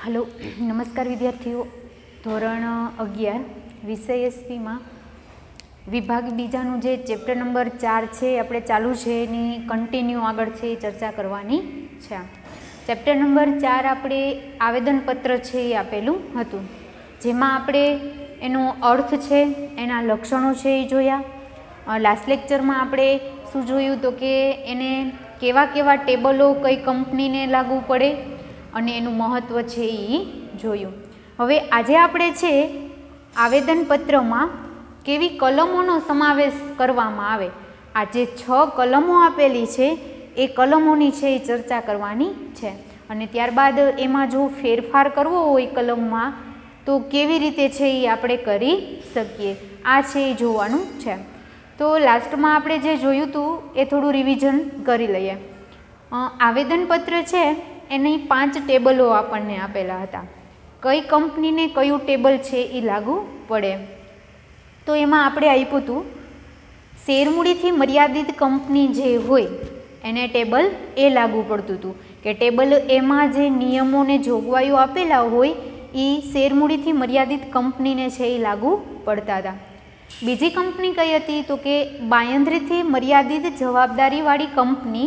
Hello नमस्कार विद्यार्थीओ। धोरण 11 विषय एसपी में विभाग बीजानु जे चेप्टर नंबर 4 है अपने चालू है एनी कंटीन्यू आगळ छे चर्चा करवानी छे। चेप्टर नंबर 4 आपणे आवेदनपत्र छे ए आपेलुं हतुं, जेमां आपणे एनो अर्थ छे एना लक्षणों छे ए जोया। लास्ट लेक्चर में आपणे शुं जोयुं तो के एने केवा केवा टेबलो कई कंपनी ने लागू पड़े अने एनुं महत्व छे ए जोयुं। हवे आजे आपणे छे आवेदनपत्रमां केवी कलमोनो समावेश करवामां आवे, आज 6 कलमों आपेली छे ए कलमोनी छे ए चर्चा करवानी छे अने त्यारबाद एमां जो फेरफार करवो होय कलममां तो केवी रीते छे ए आपणे करी शकीए आ छे ए जोवानुं छे। तो लास्टमां आपणे जे जोयुं हतुं ए थोडुं रिविजन करी लईए। आवेदनपत्र छे एनी 5 टेबलो आपणने आपेला हता, कई कंपनी ने कयुं टेबल छे ए लागू पड़े। तो एमां आपणे आप्युं हतुं शेरमूडीथी मर्यादित कंपनी जे होय एने टेबल ए लागू पड़तुं हतुं के टेबल एमां जे नियमों ने जोगवाईओ आपेला होय ए शेरमूडीथी मर्यादित कंपनी ने छे ए लागू पड़ता हता। बीजी कंपनी कई हती तो के बांयधरीथी मर्यादित जवाबदारीवाળી कंपनी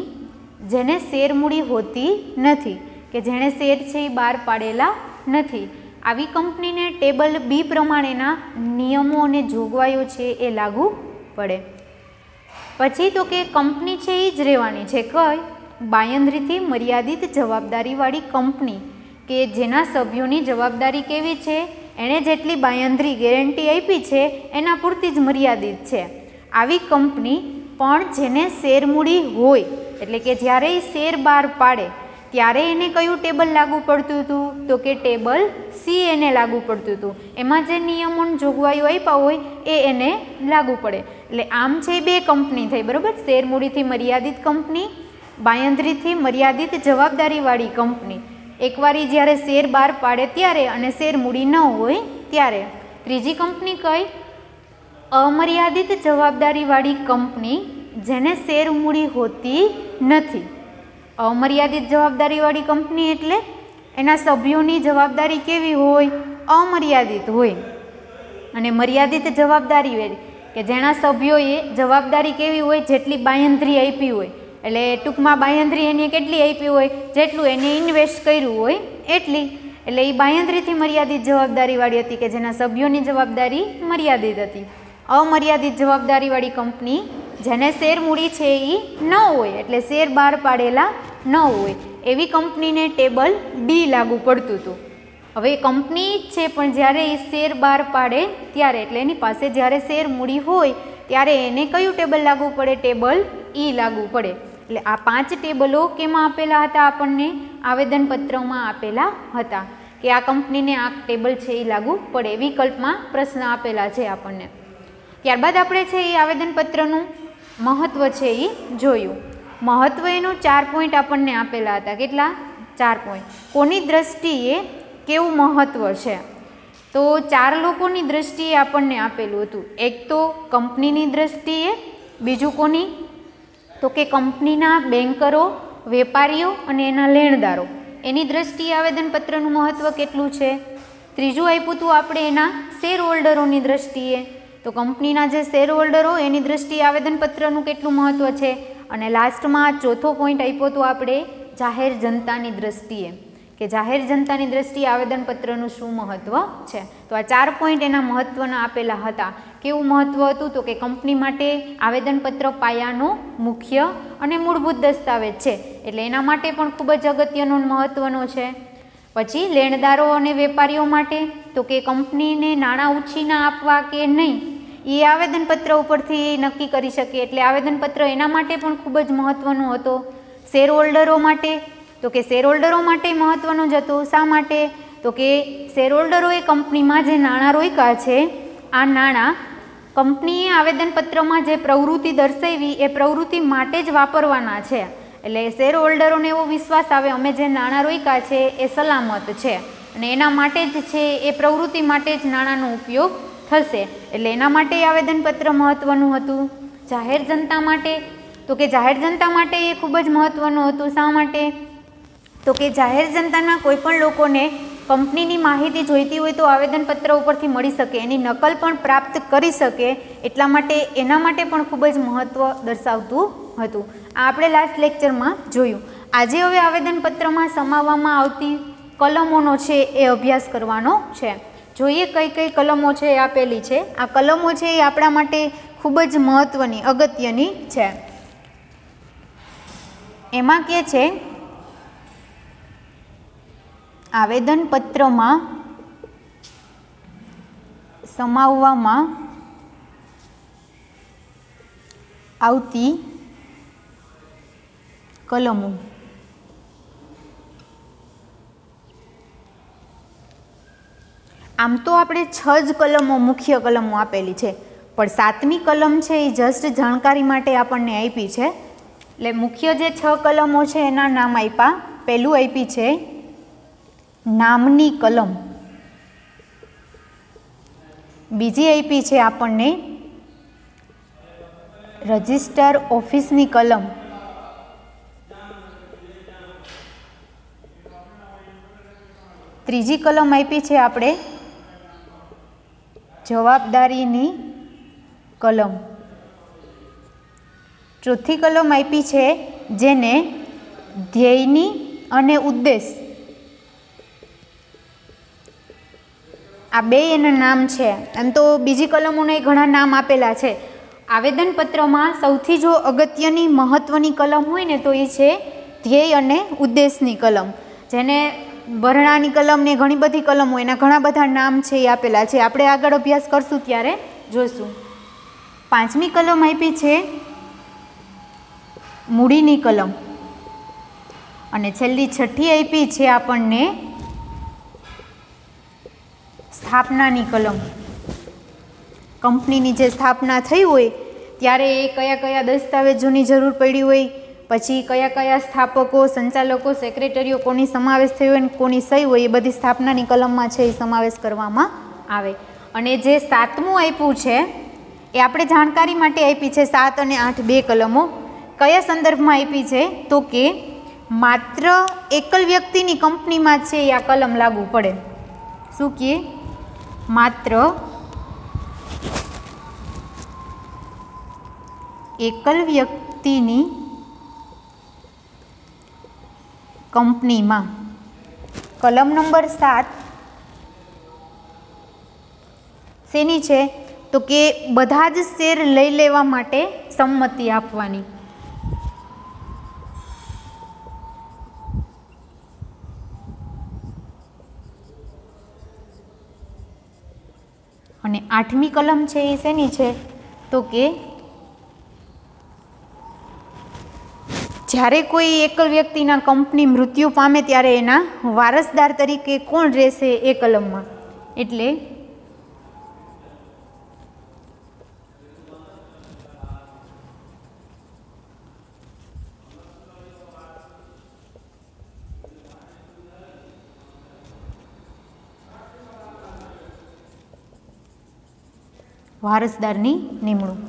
जेने शेरमूडी होती नहीं के जेने शेर छे बहार पाड़ेला नहीं, आवी कंपनी ने टेबल बी प्रमाणेना नियमों ने जोगवाईओ छे ए लागू पड़े। पछी तो के कंपनी छे ए ज रहेवानी छे कई बांयधरीथी मर्यादित जवाबदारीवाળી कंपनी के जेना सभ्योनी जवाबदारी केवी छे एने जेटली बांयधरी गेरंटी आपी छे एना पूरती ज मर्यादित छे। आवी कंपनी पण जेने शेरमूडी होय एटले के ज्यारे शेर बहार पाड़े त्यारे एने कयुं टेबल लागू पड़तुं हतुं तो के टेबल सी एने लागू पड़तुं हतुं, एमां जे नियमोनी जोगवाईओ आप्या होय ए एने लागू पड़े। एटले आम छे बे कंपनी थई बरोबर, शेरमूडीथी मर्यादित कंपनी, बांयधरीथी मर्यादित जवाबदारीवाળી कंपनी। एकवारी ज्यारे शेर बहार पाड़े त्यारे अने शेरमूडी न होय त्यारे। त्रीजी कंपनी कई अमर्यादित जवाबदारीवाળી कंपनी जेने शेरमूडी होती नहीं। अमर्यादित जवाबदारीवाળી कंपनी एटले एना सभ्योनी जवाबदारी केवी होय अमर्यादित होय अने मर्यादित जवाबदारी के जेना सभ्योए जवाबदारी केवी होय जेटली बांयधरी आपी होय, एटले टूंकमां बांयधरी एने केटली आपी होय जेटलुं एने इन्वेस्ट कर्युं होय एटली, एटले ए बांयधरीथी मर्यादित जवाबदारीवाળી हती के जेना सभ्योनी जवाबदारी मर्यादित हती। अमर्यादित जवाबदारीवाળી कंपनी जेने शेरमूडी छे ए न होय एटले शेर बहार पाड़ेला न होय एवी कंपनी ने टेबल डी लागू पड़तुं हतुं। हवे कंपनी छे पण ज्यारे ए शेर बहार पाड़े त्यारे एटले एनी पासे ज्यारे शेरमूडी होय त्यारे एने कयुं टेबल लागू पड़े, टेबल ई लागू पड़े। एटले आ 5 टेबलो केमां आपेला हता आपणने आवेदनपत्रमां आपेला हता के आ कंपनीने आ टेबल छे ए लागू पड़े। विकल्पमां प्रश्न आपेला छे आपणने। त्यारबाद आपणे छे ए आवेदनपत्रनुं महत्व छे ए जोयुं। महत्व एनुं 4 पॉइंट आपणने आपेला हता, केटला 4 पॉइंट। कोनी दृष्टिए केवुं महत्व छे तो 4 लोकोनी दृष्टिए आपणने आपेलुं हतुं। एक तो कंपनीनी दृष्टिए, बीजुं कोनी तो के कंपनीना बेंकरो, वेपारीओ अने एना लेणदारो एनी दृष्टिए आवेदनपत्रनुं महत्व केटलुं छे। त्रीजुं आप्युं हतुं आपणे एना शेर होल्डरोनी दृष्टिए तो कंपनीना जे शेर होल्डरो एनी दृष्टिए आवेदनपत्रनुं केटलुं महत्व छे। अने लास्टमां चौथो पॉइंट आप्यो हतो आपणे जाहेर जनतानी दृष्टिए के जाहेर जनतानी दृष्टिए आवेदनपत्रनुं शुं महत्व छे। तो आ 4 पॉइंट एना महत्वना आपेला हता। केवुं महत्व हतुं तो के कंपनी माटे आवेदनपत्र पायानो मुख्य अने मूळभूत दस्तावेज छे एटले एना माटे पण खूब ज अगत्यनो महत्वनो छे। पछी लेणदारो अने वेपारीओ माटे तो के कंपनीने नाणां उछीना आपवा के नहीं ए आवेदनपत्र उपरथी नक्की करी शके, एटले आवेदनपत्र एना माटे पण खूब ज महत्वनो हतो। शेर होल्डरो माटे तो के शेर होल्डरो माटे महत्वनो ज हतो। शा माटे तो के शेर होल्डरोए कंपनीमां जे नाणां रोक्या छे आ नाणां कंपनीए आवेदनपत्रमां जे प्रवृत्ति दर्शावी ए प्रवृत्ति माटे ज वापरवाना छे। एटले शेर होल्डरोने एवो विश्वास आवे अमे जे नाणां रोक्या छे ए सलामत छे अने एना माटे ज छे ए प्रवृत्ति माटे ज नाणांनो उपयोग थशे, एटले एना माटे आवेदनपत्र महत्वनुं हतुं। जाहेर जनता माटे तो के जाहेर जनता माटे ए खूब ज महत्वनुं हतुं। शा माटे तो कि जाहिर जनताना कोईपण लोकोने કંપનીની માહિતી જોઈતી હોય તો આવેદનપત્ર ઉપરથી મળી શકે, એની નકલ પણ પ્રાપ્ત કરી શકે, એટલા માટે એના માટે પણ ખૂબ જ મહત્ત્વ દર્શાવતું હતું. આ આપણે લાસ્ટ લેક્ચરમાં જોયું. આજે હવે આવેદનપત્રમાં સમાવવામાં આવતી કલમોનો છે એ અભ્યાસ કરવાનો છે. જોઈએ કઈ કઈ કલમો છે એ આપેલી છે. આ કલમો છે એ આપણા માટે ખૂબ જ મહત્ત્વની, અગત્યની છે. એમાં કે છે આવેદનપત્રમાં સમાવવામાં આવતી કલમો. આમ તો આપણે 6 જ કલમો, મુખ્ય કલમો આપેલી છે, પણ 7મી કલમ છે એ જસ્ટ જાણકારી માટે આપણને આપી છે. એટલે મુખ્ય જે 6 કલમો છે એના નામ આપ્યા. પહેલું આપી છે નામની કલમ, બીજી આપી છે આપણને રજિસ્ટર ઓફિસની કલમ, ત્રીજી કલમ આપી છે આપણે જવાબદારીની કલમ, ચોથી કલમ આપી છે જેને ધ્યેયની અને ઉદ્દેશ, આ બે એના નામ છે. એમ તો બીજી કલમોને ઘણા નામ આપેલા છે. આવેદનપત્રમાં સૌથી જો અગત્યની મહત્ત્વની કલમ હોય ને તો એ છે ધ્યેય અને ઉદ્દેશની કલમ, જેને ભરણાની કલમ ને ઘણી બધી કલમો, એના ઘણા બધા નામ છે એ આપેલા છે. આપણે આગળ અભ્યાસ કરશું ત્યારે જોઈશું. 5મી કલમ આપી છે મૂડીની કલમ, અને છેલ્લી 6ઠી આપી છે આપણને સ્થાપનાની કલમ. કંપનીની જે સ્થાપના થઈ હોય ત્યારે એ કયા કયા દસ્તાવેજોની જરૂર પડી હોય, પછી કયા કયા સ્થાપકો, સંચાલકો, સેક્રેટરીઓ, કોની સમાવેશ થયો હોય, કોની સહી હોય, એ બધી સ્થાપનાની કલમમાં છે એ સમાવેશ કરવામાં આવે. અને જે 7મું આપ્યું છે એ આપણે જાણકારી માટે આપી છે. 7 અને 8 બે કલમો કયા સંદર્ભમાં આપી છે તો કે માત્ર એકલ વ્યક્તિની કંપનીમાં છે એ આ કલમ લાગુ પડે. શું કે માત્ર એકલ વ્યક્તિની કંપનીમાં. કલમ નંબર 7 શેની છે તો કે બધા જ શેર લઈ લેવા માટે સંમતિ આપવાની. અને 8મી કલમ છે એ શેની છે તો કે જ્યારે કોઈ એકલ વ્યક્તિના કંપની મૃત્યુ પામે ત્યારે એના વારસદાર તરીકે કોણ રહેશે એ કલમમાં. એટલે વારસદારની નિમણૂક.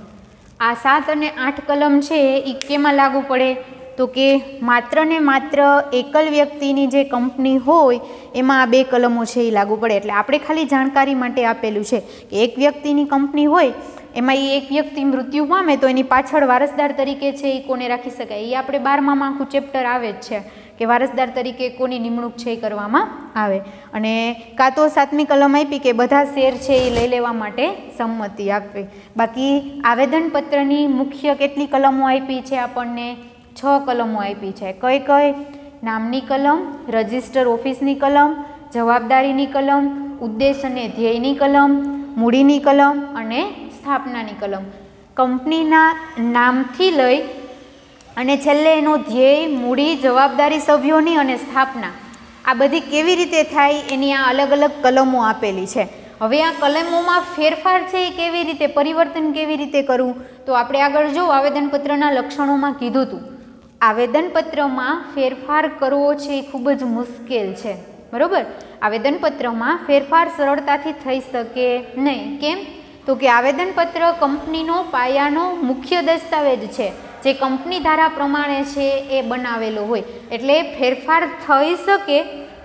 આ 7 અને 8 કલમ છે એ કેમાં લાગુ પડે તો કે માત્ર ને માત્ર એકલ વ્યક્તિની જે કંપની હોય એમાં આ બે કલમો છે એ લાગુ પડે. એટલે આપણે ખાલી જાણકારી માટે આપેલું છે કે એક વ્યક્તિની કંપની હોય એમાં એ એક વ્યક્તિ મૃત્યુ પામે તો એની પાછળ વારસદાર તરીકે છે એ કોને રાખી શકાય. એ આપણે 12માં આખું ચેપ્ટર આવે જ છે કે વારસદાર તરીકે કોની નિમણૂક છે એ કરવામાં આવે. અને કાં તો 7મી કલમ આપી કે બધા શેર છે એ લઈ લેવા માટે સંમતિ આપવી. બાકી આવેદનપત્રની મુખ્ય કેટલી કલમો આપી છે આપણને 6 કલમો આપી છે. કઈ કઈ? નામની કલમ, રજિસ્ટર ઓફિસની કલમ, જવાબદારીની કલમ, ઉદ્દેશ અને ધ્યેયની કલમ, મૂડીની કલમ અને સ્થાપનાની કલમ. કંપનીના નામથી લઈ અને છેલ્લે એનો ધ્યેય, મૂડી, જવાબદારી સભ્યોની અને સ્થાપના, આ બધી કેવી રીતે થાય એની આ અલગ અલગ કલમો આપેલી છે. હવે આ કલમોમાં ફેરફાર છે એ કેવી રીતે, પરિવર્તન કેવી રીતે કરવું તો આપણે આગળ જો આવેદનપત્રના લક્ષણોમાં કીધું હતું. આવેદનપત્રમાં ફેરફાર કરવો છે એ ખૂબ જ મુશ્કેલ છે, બરાબર. આવેદનપત્રમાં ફેરફાર સરળતાથી થઈ શકે નહીં. કેમ તો કે આવેદનપત્ર કંપનીનો પાયાનો મુખ્ય દસ્તાવેજ છે જે કંપની ધારા પ્રમાણે છે એ બનાવેલો હોય. એટલે ફેરફાર થઈ શકે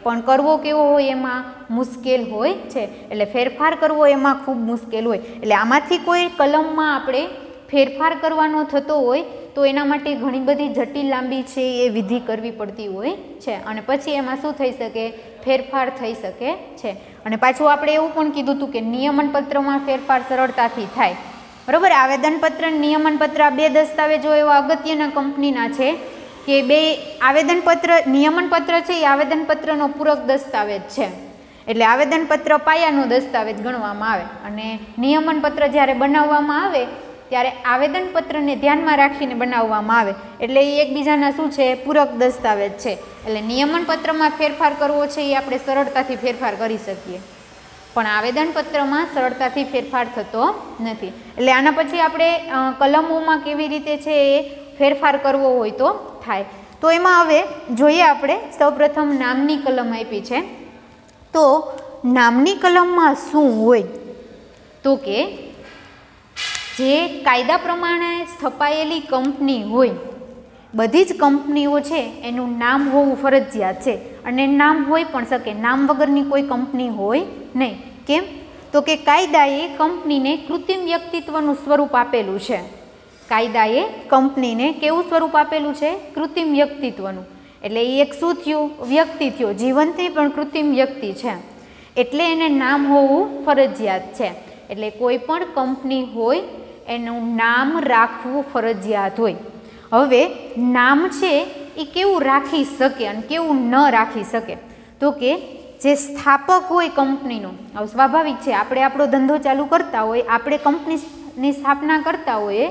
પણ કરવો કેવો હોય એમાં મુશ્કેલ હોય છે, એટલે ફેરફાર કરવો એમાં ખૂબ મુશ્કેલ હોય. એટલે આમાંથી કોઈ કલમમાં આપણે ફેરફાર કરવાનો થતો હોય તો એના માટે ઘણી બધી જટિલ લાંબી છે એ વિધિ કરવી પડતી હોય છે, અને પછી એમાં શું થઈ શકે, ફેરફાર થઈ શકે છે. અને પાછું આપણે એવું પણ કીધું હતું કે નિયમનપત્રમાં ફેરફાર સરળતાથી થાય. બરાબર, આવેદનપત્ર અને નિયમનપત્ર આ બે દસ્તાવેજો એવા અગત્યના કંપનીના છે કે બે આવેદનપત્ર, નિયમનપત્ર છે એ આવેદનપત્રનો પૂરક દસ્તાવેજ છે, એટલે આવેદનપત્ર પાયાનો દસ્તાવેજ ગણવામાં આવે, અને નિયમનપત્ર જ્યારે બનાવવામાં આવે ત્યારે આવેદનપત્રને ધ્યાનમાં રાખીને બનાવવામાં આવે, એટલે એ એકબીજાના શું છે, પૂરક દસ્તાવેજ છે. એટલે નિયમનપત્રમાં ફેરફાર કરવો છે એ આપણે સરળતાથી ફેરફાર કરી શકીએ, પણ આવેદનપત્રમાં સરળતાથી ફેરફાર થતો નથી. એટલે આના પછી આપણે કલમોમાં કેવી રીતે છે એ ફેરફાર કરવો હોય તો થાય. તો એમાં હવે જોઈએ આપણે સૌપ્રથમ નામની કલમ આપી છે. તો નામની કલમમાં શું હોય તો કે જે કાયદા પ્રમાણે સ્થપાયેલી કંપની હોય, બધી જ કંપનીઓ છે એનું નામ હોવું ફરજિયાત છે, અને નામ હોઈ પણ શકે, નામ વગરની કોઈ કંપની હોય નહીં. કેમ તો કે કાયદાએ કંપનીને કૃત્રિમ વ્યક્તિત્વનું સ્વરૂપ આપેલું છે. કાયદાએ કંપનીને કેવું સ્વરૂપ આપેલું છે, કૃત્રિમ વ્યક્તિત્વનું. એટલે એ એક શું થયું, વ્યક્તિ થયો, જીવંતી પણ કૃત્રિમ વ્યક્તિ છે, એટલે એને નામ હોવું ફરજિયાત છે. એટલે કોઈ પણ કંપની હોય એનું નામ રાખવું ફરજિયાત હોય. હવે નામ છે એ કેવું રાખી શકે અને કેવું ન રાખી શકે તો કે જે સ્થાપક હોય કંપનીનો, હવે સ્વાભાવિક છે આપણે આપણો ધંધો ચાલુ કરતા હોય, આપણે કંપનીની સ્થાપના કરતા હોઈએ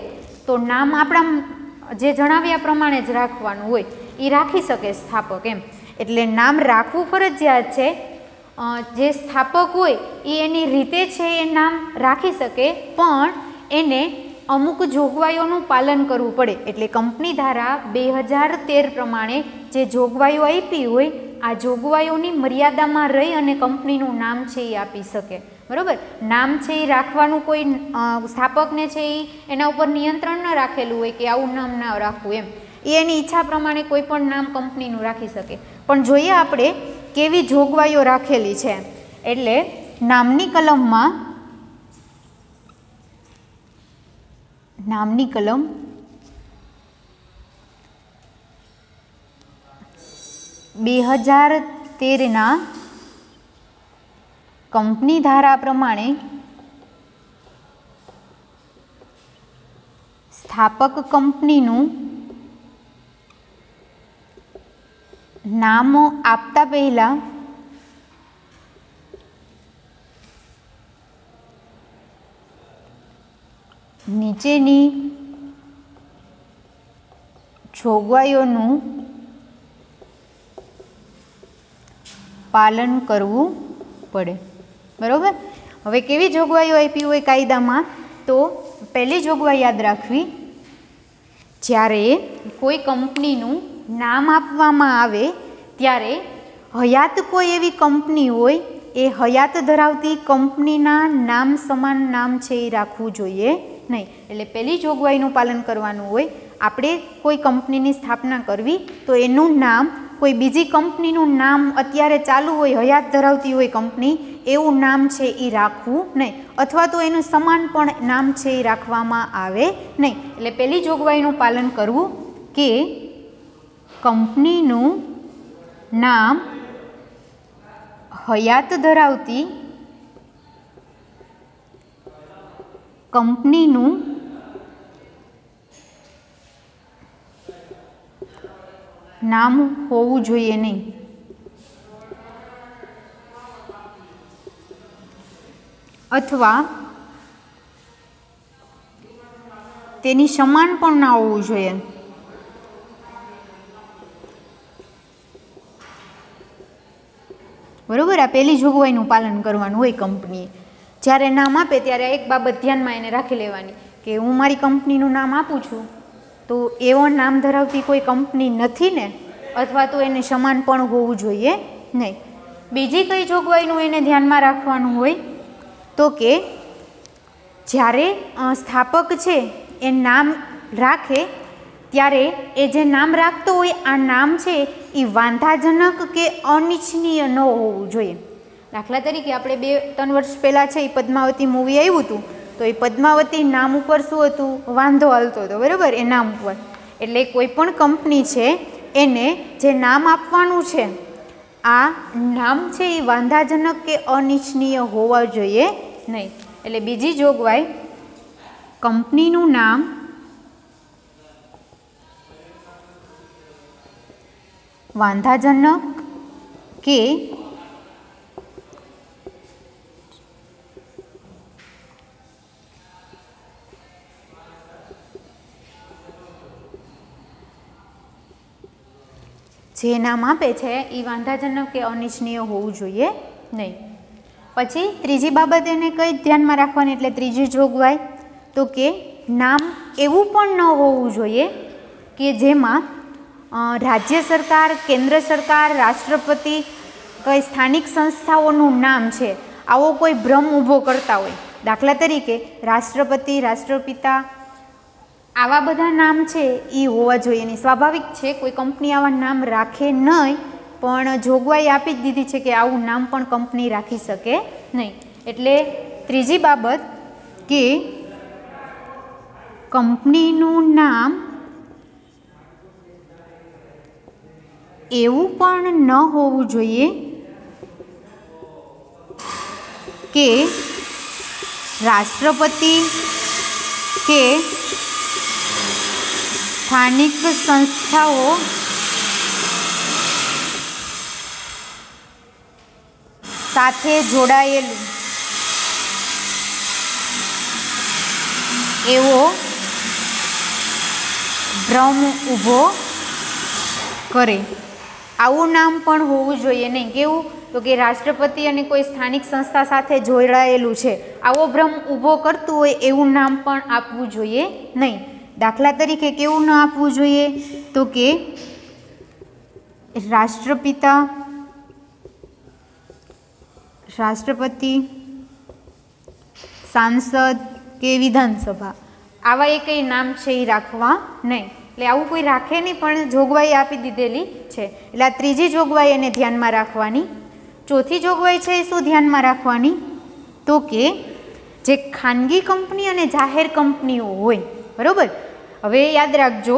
તો નામ આપણા જે જણાવ્યા પ્રમાણે જ રાખવાનું હોય, એ રાખી શકે સ્થાપક એમ. એટલે નામ રાખવું ફરજિયાત છે. જે સ્થાપક હોય એ એની રીતે છે એ નામ રાખી શકે, પણ એને અમુક જોગવાઈઓનું પાલન કરવું પડે. એટલે કંપની ધારા 2013 પ્રમાણે જે જોગવાઈઓ આપી હોય, આ જોગવાઈઓની મર્યાદામાં રહી અને કંપનીનું નામ છે એ આપી શકે. બરાબર, નામ છે એ રાખવાનું કોઈ સ્થાપકને છે એ એના ઉપર નિયંત્રણ ન રાખેલું હોય કે આવું નામ ના રાખવું એમ, એ એની ઈચ્છા પ્રમાણે કોઈ પણ નામ કંપનીનું રાખી શકે. પણ જોઈએ આપણે કેવી જોગવાઈઓ રાખેલી છે. એટલે નામની કલમમાં, નામની કલમ 2013 કંપની ધારા પ્રમાણે સ્થાપક કંપનીનું નામ આપતા પહેલા નીચેની જોગવાઈઓનું પાલન કરવું પડે. બરાબર, હવે કેવી જોગવાઈઓ આપી હોય કાયદામાં, તો પહેલી જોગવાઈ યાદ રાખવી, જ્યારે કોઈ કંપનીનું નામ આપવામાં આવે ત્યારે હયાત કોઈ એવી કંપની હોય, એ હયાત ધરાવતી કંપનીના નામ સમાન નામ છે એ રાખવું જોઈએ નહીં. એટલે પહેલી જોગવાઈનું પાલન કરવાનું હોય. આપણે કોઈ કંપનીની સ્થાપના કરવી તો એનું નામ કોઈ બીજી કંપનીનું નામ અત્યારે ચાલુ હોય, હયાત ધરાવતી હોય કંપની, એવું નામ છે એ રાખવું નહીં, અથવા તો એનું સમાન પણ નામ છે એ રાખવામાં આવે નહીં. એટલે પહેલી જોગવાઈનું પાલન કરવું કે કંપનીનું નામ હયાત ધરાવતી કંપનીનું નામ હોવું જોઈએ નહીં. અથવા તેની સમાન પણ ના હોવું જોઈએ. બરાબર, આ પહેલી જોગવાઈનું પાલન કરવાનું હોય કંપનીએ. જ્યારે નામ આપે ત્યારે એક બાબત ધ્યાનમાં એને રાખી લેવાની કે હું મારી કંપનીનું નામ આપું છું તો એવો નામ ધરાવતી કોઈ કંપની નથી ને, અથવા તો એને સમાન પણ હોવું જોઈએ નહીં. બીજી કઈ જોગવાઈનું એને ધ્યાનમાં રાખવાનું હોય તો કે જ્યારે સ્થાપક છે એ નામ રાખે ત્યારે એ જે નામ રાખતો હોય આ નામ છે એ વાંધાજનક કે અનિચ્છનીય ન હોવું જોઈએ. દાખલા તરીકે આપણે 2-3 વર્ષ પહેલાં છે એ પદ્માવતી મૂવી આવ્યું હતું, તો એ પદ્માવતી નામ ઉપર શું હતું? વાંધો હાલતો હતો, બરાબર, એ નામ ઉપર. એટલે કોઈ પણ કંપની છે એને જે નામ આપવાનું છે આ નામ છે એ વાંધાજનક કે અનિચ્છનીય હોવા જોઈએ નહીં. એટલે બીજી જોગવાઈ, કંપનીનું નામ વાંધાજનક કે જે નામ આપે છે એ વાંધાજનક કે અનિચ્છનીય હોવું જોઈએ નહીં. પછી ત્રીજી બાબત એને કઈ ધ્યાનમાં રાખવાની, એટલે ત્રીજી જોગવાઈ તો કે નામ એવું પણ ન હોવું જોઈએ કે જેમાં રાજ્ય સરકાર, કેન્દ્ર સરકાર, રાષ્ટ્રપતિ, કઈ સ્થાનિક સંસ્થાઓનું નામ છે આવો કોઈ ભ્રમ ઊભો કરતા હોય. દાખલા તરીકે રાષ્ટ્રપતિ, રાષ્ટ્રપિતા, આવા બધા નામ છે એ હોવા જોઈએ નહીં. સ્વાભાવિક છે કોઈ કંપની આવા નામ રાખે નહીં, પણ જોગવાઈ આપી જ દીધી છે કે આવું નામ પણ કંપની રાખી શકે નહીં. એટલે ત્રીજી બાબત કે કંપનીનું નામ એવું પણ ન હોવું જોઈએ કે રાષ્ટ્રપતિ કે સ્થાનિક સંસ્થાઓ સાથે જોડાયેલું એવો ભ્રમ ઊભો કરે. આવું નામ પણ હોવું જોઈએ નહીં. કેવું? તો કે રાષ્ટ્રપતિ અને કોઈ સ્થાનિક સંસ્થા સાથે જોડાયેલું છે આવો ભ્રમ ઊભો કરતું હોય એવું નામ પણ આપવું જોઈએ નહીં. દાખલા તરીકે કેવું ન આપવું જોઈએ? તો કે રાષ્ટ્રપિતા, રાષ્ટ્રપતિ, સાંસદ કે વિધાનસભા, આવા એ કંઈ નામ છે એ રાખવા નહીં. એટલે આવું કોઈ રાખે નહીં, પણ જોગવાઈ આપી દીધેલી છે. એટલે આ ત્રીજી જોગવાઈ એને ધ્યાનમાં રાખવાની. ચોથી જોગવાઈ છે એ શું ધ્યાનમાં રાખવાની? તો કે જે ખાનગી કંપની અને જાહેર કંપનીઓ હોય, બરાબર, હવે યાદ રાખજો,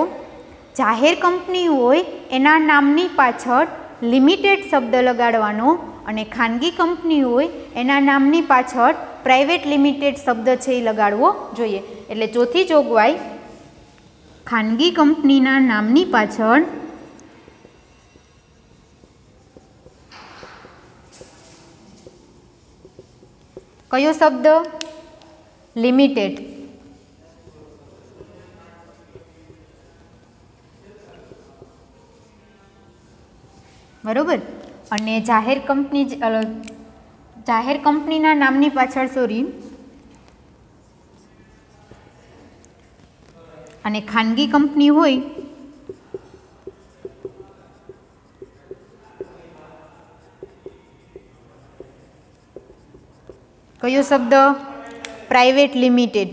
જાહેર કંપની હોય એના નામની પાછળ લિમિટેડ શબ્દ લગાડવાનો અને ખાનગી કંપની હોય એના નામની પાછળ પ્રાઇવેટ લિમિટેડ શબ્દ છે એ લગાડવો જોઈએ. એટલે ચોથી જોગવાઈ, ખાનગી કંપનીના નામની પાછળ કયો શબ્દ? લિમિટેડ. બરોબર. અને જાહેર કંપનીના નામની પાછળ અને ખાનગી કંપની હોય કયો શબ્દ? Private limited.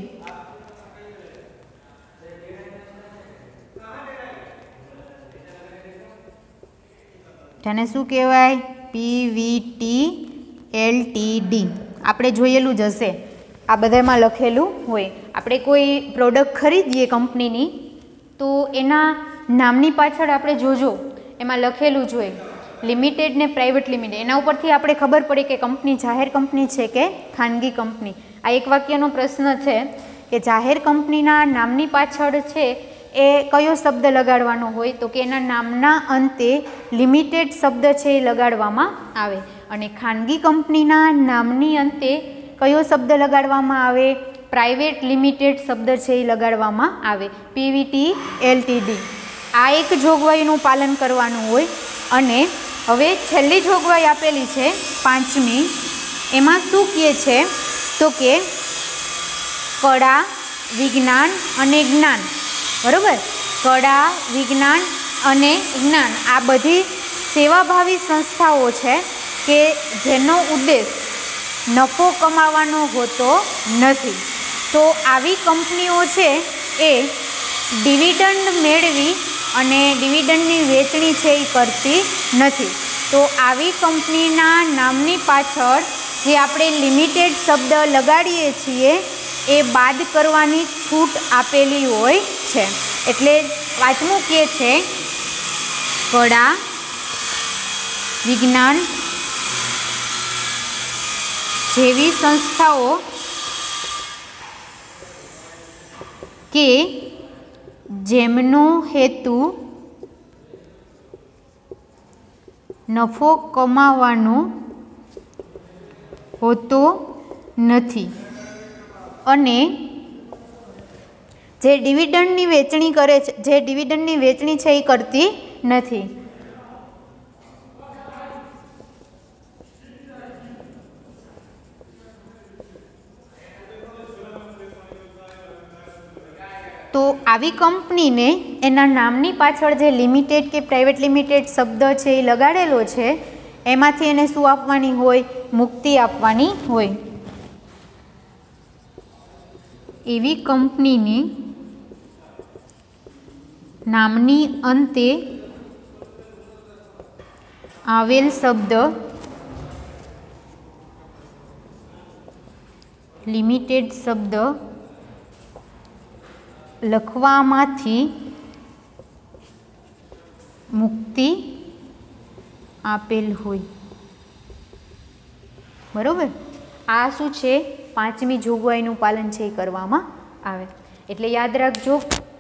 તેને શું કહેવાય? PVT LTD. આપણે જોયેલું જ હશે, આ બધામાં લખેલું હોય. આપણે કોઈ પ્રોડક્ટ ખરીદીએ કંપનીની તો એના નામની પાછળ આપણે જોજો એમાં લખેલું જ હોય લિમિટેડ ને પ્રાઇવેટ લિમિટેડ. એના ઉપરથી આપણે ખબર પડે કે કંપની જાહેર કંપની છે કે ખાનગી કંપની. આ એક વાક્યનો પ્રશ્ન છે કે જાહેર કંપનીના નામની પાછળ છે એ કયો શબ્દ લગાડવાનો હોય? તો કે એના નામના અંતે લિમિટેડ શબ્દ છે એ લગાડવામાં આવે. અને ખાનગી કંપનીના નામની અંતે કયો શબ્દ લગાડવામાં આવે? પ્રાઇવેટ લિમિટેડ શબ્દ છે એ લગાડવામાં આવે. PVT LTD. આ એક જોગવાઈનું પાલન કરવાનું હોય. અને હવે છેલ્લી જોગવાઈ આપેલી છે 5મી, એમાં શું કહે છે? તો કે કળા, વિજ્ઞાન અને જ્ઞાન, બરાબર, કળા, વિજ્ઞાન અને જ્ઞાન આ બધી સેવાભાવી સંસ્થાઓ છે કે જેનો ઉદ્દેશ નફો કમાવાનો હોતો નથી. તો આવી કંપનીઓ છે એ ડિવિડન્ડ મેળવી અને ડિવિડન્ડની વેચણી છે એ કરતી નથી. તો આવી કંપનીના નામની પાછળ જે આપણે લિમિટેડ શબ્દ લગાડીએ છીએ એ બાદ કરવાની છૂટ આપેલી હોય છે. એટલે પાંચમું કહે છે કળા, વિજ્ઞાન જેવી સંસ્થાઓ કે જેમનો હેતુ નફો કમાવાનો હોતો નથી અને જે ડિવિડન્ડની વેચણી કરે છે, જે ડિવિડન્ડની વેચણી છે એ કરતી નથી. તો આવી કંપનીને એના નામની પાછળ જે લિમિટેડ કે પ્રાઇવેટ લિમિટેડ શબ્દ છે એ લગાડેલો છે એમાંથી એને શું આપવાની હોય? મુક્તિ આપવાની હોય. એવી કંપનીની નામની અંતે આવેલ શબ્દ લિમિટેડ શબ્દ લખવામાંથી મુક્તિ આપેલ હોય. બરોબર. આ શું છે? પાંચમી જોગવાઈનું પાલન છે એ કરવામાં આવે. એટલે યાદ રાખજો,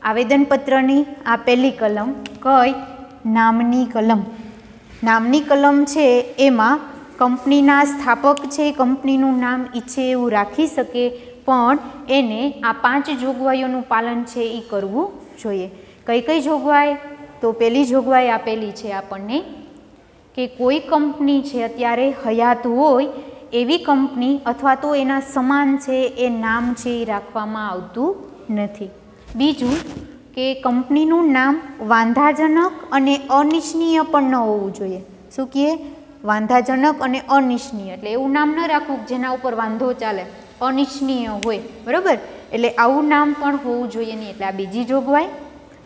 આવેદનપત્રની આ પહેલી કલમ કઈ? નામની કલમ. નામની કલમ છે એમાં કંપનીના સ્થાપક છે કંપનીનું નામ ઈચ્છે એવું રાખી શકે, પણ એને આ 5 જોગવાઈઓનું પાલન છે એ કરવું જોઈએ. કઈ કઈ જોગવાઈ? તો પહેલી જોગવાઈ આપેલી છે આપણને કે કોઈ કંપની છે અત્યારે હયાત હોય એવી કંપની અથવા તો એના સમાન છે એ નામ છે એ રાખવામાં આવતું નથી. બીજું કે કંપનીનું નામ વાંધાજનક અને અનિચ્છનીય પણ ન હોવું જોઈએ. શું કહે? વાંધાજનક અને અનિચ્છનીય. એટલે એવું નામ ન રાખવું જેના ઉપર વાંધો ચાલે, અનિચ્છનીય હોય. બરાબર. એટલે આવું નામ પણ હોવું જોઈએ નહીં. એટલે આ બીજી જોગવાઈ.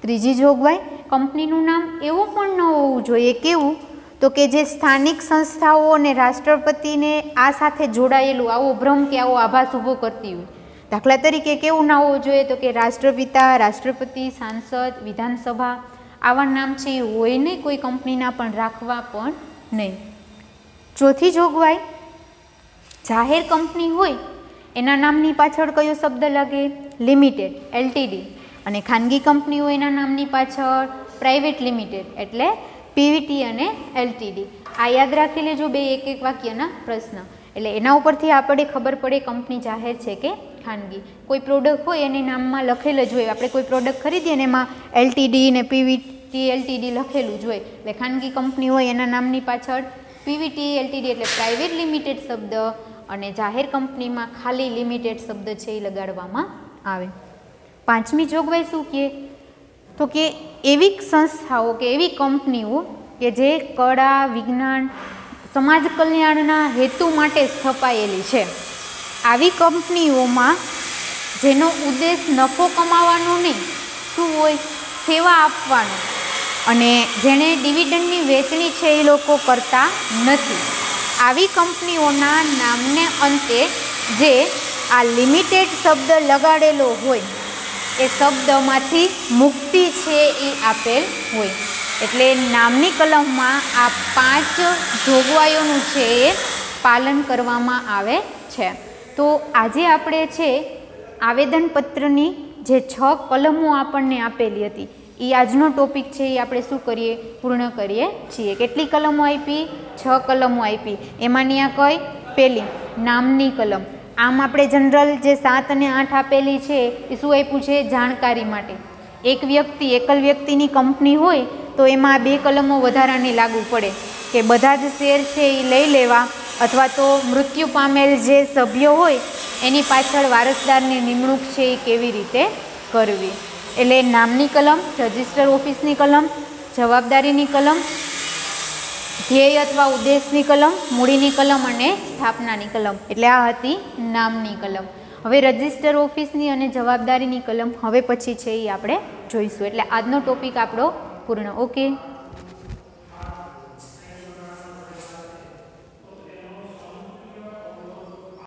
ત્રીજી જોગવાઈ, કંપનીનું નામ એવું પણ ન હોવું જોઈએ. કેવું? તો કે જે સ્થાનિક સંસ્થાઓ અને રાષ્ટ્રપતિને આ સાથે જોડાયેલું આવો ભ્રમ કે આવો આભાસ ઊભો કરતી હોય. દાખલા તરીકે કેવું ના હોવું જોઈએ? તો કે રાષ્ટ્રપિતા, રાષ્ટ્રપતિ, સાંસદ, વિધાનસભા આવા નામ છે એ હોય નહીં, કોઈ કંપનીના પણ રાખવા પણ નહીં. ચોથી જોગવાઈ, જાહેર કંપની હોય એના નામની પાછળ કયો શબ્દ લાગે? Limited, LTD. અને ખાનગી કંપની હોય એના નામની પાછળ પ્રાઇવેટ લિમિટેડ, એટલે પીવીટી અને એલટીડી. આ યાદ રાખી લેજો, બે એક એક વાક્યના પ્રશ્ન. એટલે એના ઉપરથી આપણે ખબર પડે કંપની જાહેર છે કે ખાનગી. કોઈ પ્રોડક્ટ હોય એની નામમાં લખેલ જ હોય. આપણે કોઈ પ્રોડક્ટ ખરીદીએ ને એમાં એલટીડી ને પીવીટી એલટીડી લખેલું જ હોય. એટલે ખાનગી કંપની હોય એના નામની પાછળ પીવીટી એલટીડી એટલે પ્રાઇવેટ લિમિટેડ શબ્દ, અને જાહેર કંપનીમાં ખાલી લિમિટેડ શબ્દ છે એ લગાડવામાં આવે. પાંચમી જોગવાઈ શું કહે? તો કે એવી સંસ્થાઓ કે એવી કંપનીઓ કે જે કળા, વિજ્ઞાન, સમાજ કલ્યાણના હેતુ માટે સ્થપાયેલી છે. આવી કંપનીઓમાં જેનો ઉદ્દેશ નફો કમાવાનો નહીં, શું હોય? સેવા આપવાનો, અને જેણે ડિવિડન્ડની વેચણી છે એ લોકો કરતા નથી. આવી કંપનીઓના નામને અંતે જે આ લિમિટેડ શબ્દ લગાડેલો હોય એ શબ્દમાંથી મુક્તિ છે એ આપેલ હોય. એટલે નામની કલમમાં આ 5 જોગવાઈઓનું છે એ પાલન કરવામાં આવે છે. તો આજે આપણે છે આવેદનપત્રની જે 6 કલમો આપણને આપેલી હતી એ આજનો ટોપિક છે એ આપણે શું કરીએ? પૂર્ણ કરીએ છીએ. કેટલી કલમો આપી? 6 કલમો આપી. એમાંની આ કઈ? પહેલી નામની કલમ. આમ આપણે જનરલ જે 7 અને 8 આપેલી છે એ શું આપ્યું છે? જાણકારી માટે. એક વ્યક્તિ, એકલ વ્યક્તિની કંપની હોય તો એમાં 2 કલમો વધારાની લાગુ પડે કે બધા જ શેર છે એ લઈ લેવા, અથવા તો મૃત્યુ પામેલ જે સભ્યો હોય એની પાછળ વારસદારની નિમણૂક છે એ કેવી રીતે કરવી. એટલે નામની કલમ, રજિસ્ટર ઓફિસની કલમ, જવાબદારીની કલમ, ધ્યેય અથવા ઉદ્દેશની કલમ, મૂડીની કલમ અને સ્થાપનાની કલમ. એટલે આ હતી નામની કલમ. હવે રજિસ્ટર ઓફિસની અને જવાબદારીની કલમ હવે પછી છે એ આપણે જોઈશું. એટલે આજનો ટોપિક આપણો પૂર્ણ. ઓકે.